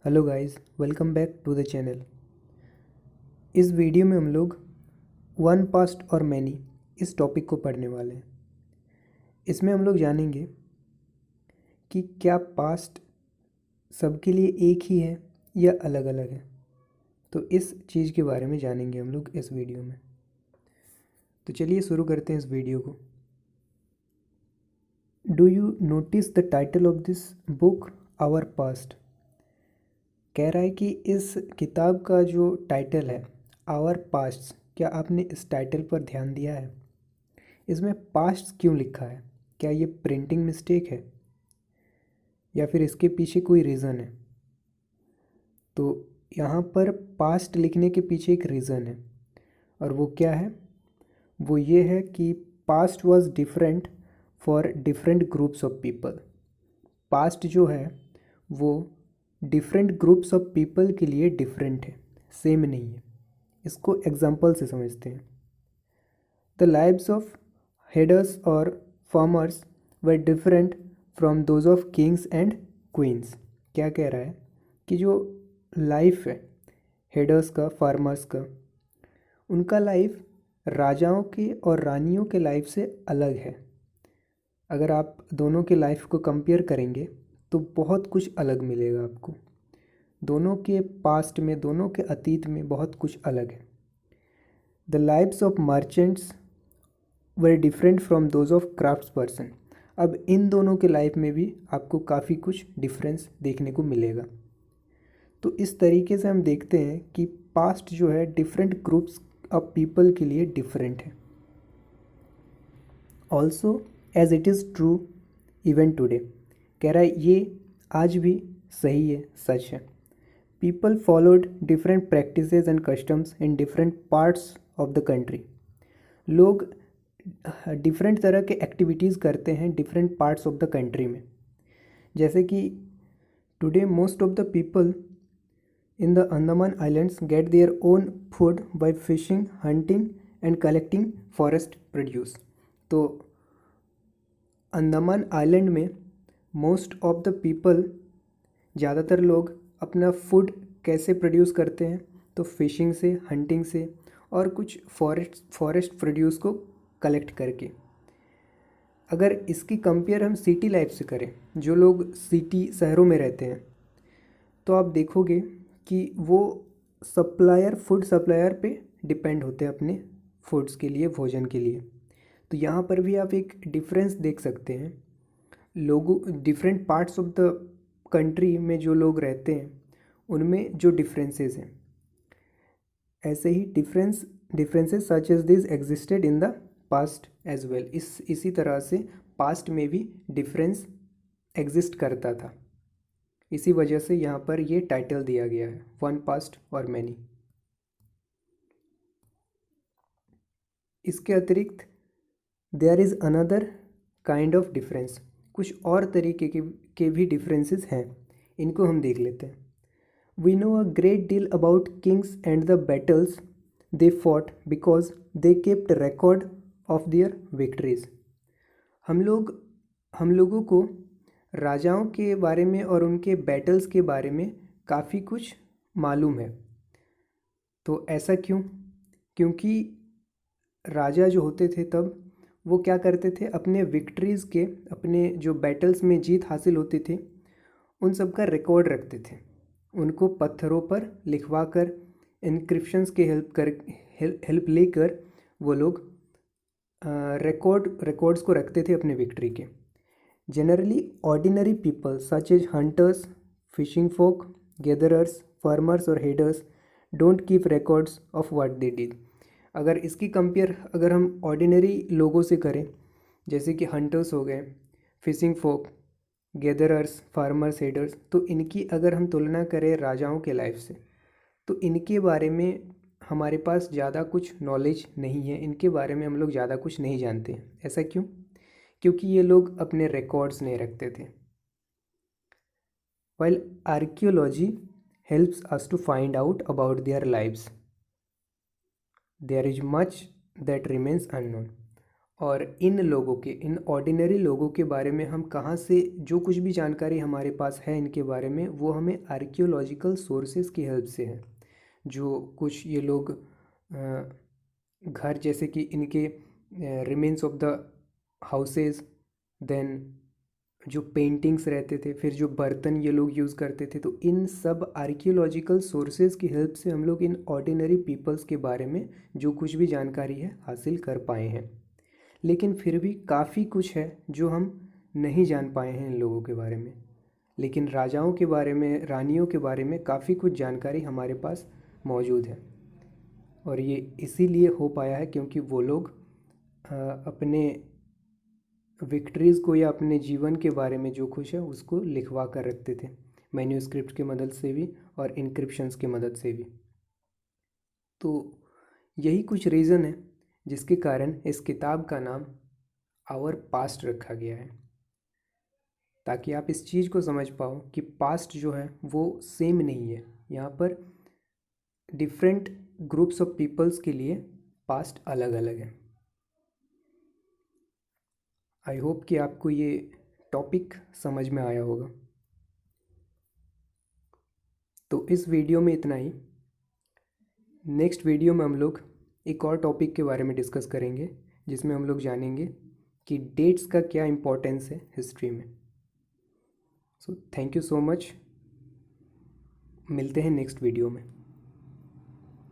Hello guys, welcome back to the channel. इस video में हम लोग वन पास्ट और मैनी इस टॉपिक को पढ़ने वाले हैं। इसमें हम लोग जानेंगे कि क्या पास्ट सबके लिए एक ही है या अलग अलग है। तो इस चीज़ के बारे में जानेंगे हम लोग इस वीडियो में। तो चलिए शुरू करते हैं इस वीडियो को। Do you notice the title of this book, our past. कह रहा है कि इस किताब का जो टाइटल है आवर पास्ट, क्या आपने इस टाइटल पर ध्यान दिया है? इसमें पास्ट क्यों लिखा है? क्या ये प्रिंटिंग मिस्टेक है या फिर इसके पीछे कोई रीज़न है? तो यहाँ पर पास्ट लिखने के पीछे एक रीज़न है, और वो क्या है? वो ये है कि past was different for different groups of people. Past जो है वो डिफरेंट ग्रुप्स ऑफ पीपल के लिए डिफरेंट है, सेम नहीं है। इसको एग्जांपल से समझते हैं। द लाइव्स ऑफ हेडर्स और farmers were different from those of Kings and queen's. क्या कह रहा है कि जो लाइफ है हेडर्स का, फार्मर्स का, उनका लाइफ राजाओं के और रानियों के लाइफ से अलग है। अगर आप दोनों के लाइफ को कंपेयर करेंगे तो बहुत कुछ अलग मिलेगा आपको। दोनों के पास्ट में, दोनों के अतीत में बहुत कुछ अलग है। The lives of merchants were different from those of crafts person. अब इन दोनों के लाइफ में भी आपको काफ़ी कुछ डिफरेंस देखने को मिलेगा। तो इस तरीके से हम देखते हैं कि पास्ट जो है डिफरेंट ग्रुप्स ऑफ पीपल के लिए डिफरेंट है। Also as it is true even today. कह रहा है ये आज भी सही है, सच है। People followed different practices and customs in different parts of the country. लोग डिफरेंट तरह के एक्टिविटीज़ करते हैं different parts of the country में। जैसे कि today most of the people in the Andaman islands get their own food by fishing, hunting and collecting forest produce. तो Andaman island में मोस्ट ऑफ द पीपल, ज़्यादातर लोग अपना फूड कैसे प्रोड्यूस करते हैं? तो फिशिंग से, हंटिंग से और कुछ फॉरेस्ट प्रोड्यूस को कलेक्ट करके। अगर इसकी कंपेयर हम सिटी लाइफ से करें, जो लोग सिटी शहरों में रहते हैं, तो आप देखोगे कि वो फूड सप्लायर पे डिपेंड होते हैं अपने फूड्स के लिए, भोजन के लिए। तो यहाँ पर भी आप एक डिफरेंस देख सकते हैं। लोगों, different parts of the country में जो लोग रहते हैं उनमें जो डिफरेंसेस हैं, ऐसे ही differences such as this existed in the past as well. इसी तरह से पास्ट में भी डिफरेंस एग्जिस्ट करता था। इसी वजह से यहाँ पर ये टाइटल दिया गया है, वन पास्ट और मैनी। इसके अतिरिक्त there is another kind of difference. कुछ और तरीके के भी डिफरेंसेस हैं, इनको हम देख लेते हैं। We know a great deal about kings and the battles they fought because they kept record of their victories. हम लोगों को राजाओं के बारे में और उनके बैटल्स के बारे में काफ़ी कुछ मालूम है। तो ऐसा क्यों? क्योंकि राजा जो होते थे तब वो क्या करते थे, अपने विक्ट्रीज़ के, अपने जो बैटल्स में जीत हासिल होती थी उन सब का रिकॉर्ड रखते थे। उनको पत्थरों पर लिखवा कर, इनक्रिप्शंस के हेल्प लेकर वो लोग रिकॉर्ड्स को रखते थे अपने विक्ट्री के। Generally ordinary people such as hunters, fishing folk, gatherers, farmers और herders don't keep records of what they did. अगर इसकी कंपेयर अगर हम ऑर्डिनरी लोगों से करें, जैसे कि हंटर्स हो गए, fishing folk, gatherers, farmers, headers, तो इनकी अगर हम तुलना करें राजाओं के लाइफ से, तो इनके बारे में हमारे पास ज़्यादा कुछ नॉलेज नहीं है। इनके बारे में हम लोग ज़्यादा कुछ नहीं जानते हैं। ऐसा क्यों? क्योंकि ये लोग अपने रिकॉर्ड्स नहीं रखते थे। While archaeology helps us to find out about their lives, there is much that remains unknown. और इन लोगों के, इन ऑर्डिनरी लोगों के बारे में हम कहाँ से, जो कुछ भी जानकारी हमारे पास है इनके बारे में, वो हमें आर्कियोलॉजिकल सोर्सेज की हेल्प से है। जो कुछ ये लोग घर, जैसे कि इनके remains of the houses, then जो पेंटिंग्स रहते थे, फिर जो बर्तन ये लोग यूज़ करते थे, तो इन सब आर्कियोलॉजिकल सोर्सेज की हेल्प से हम लोग इन ऑर्डिनरी पीपल्स के बारे में जो कुछ भी जानकारी है हासिल कर पाए हैं। लेकिन फिर भी काफ़ी कुछ है जो हम नहीं जान पाए हैं इन लोगों के बारे में। लेकिन राजाओं के बारे में, रानियों के बारे में काफ़ी कुछ जानकारी हमारे पास मौजूद है। और ये इसीलिए हो पाया है क्योंकि वो लोग अपने विक्ट्रीज़ को या अपने जीवन के बारे में जो कुछ है उसको लिखवा कर रखते थे, मैन्यूस्क्रिप्ट की मदद से भी और इनक्रिप्शंस की मदद से भी। तो यही कुछ रीज़न है जिसके कारण इस किताब का नाम आवर पास्ट रखा गया है, ताकि आप इस चीज़ को समझ पाओ कि पास्ट जो है वो सेम नहीं है। यहाँ पर डिफरेंट ग्रुप्स ऑफ पीपल्स के लिए पास्ट अलग अलग है। आई होप कि आपको ये टॉपिक समझ में आया होगा। तो इस वीडियो में इतना ही। नेक्स्ट वीडियो में हम लोग एक और टॉपिक के बारे में डिस्कस करेंगे, जिसमें हम लोग जानेंगे कि डेट्स का क्या इम्पोर्टेंस है हिस्ट्री में। So thank you so much. मिलते हैं नेक्स्ट वीडियो में।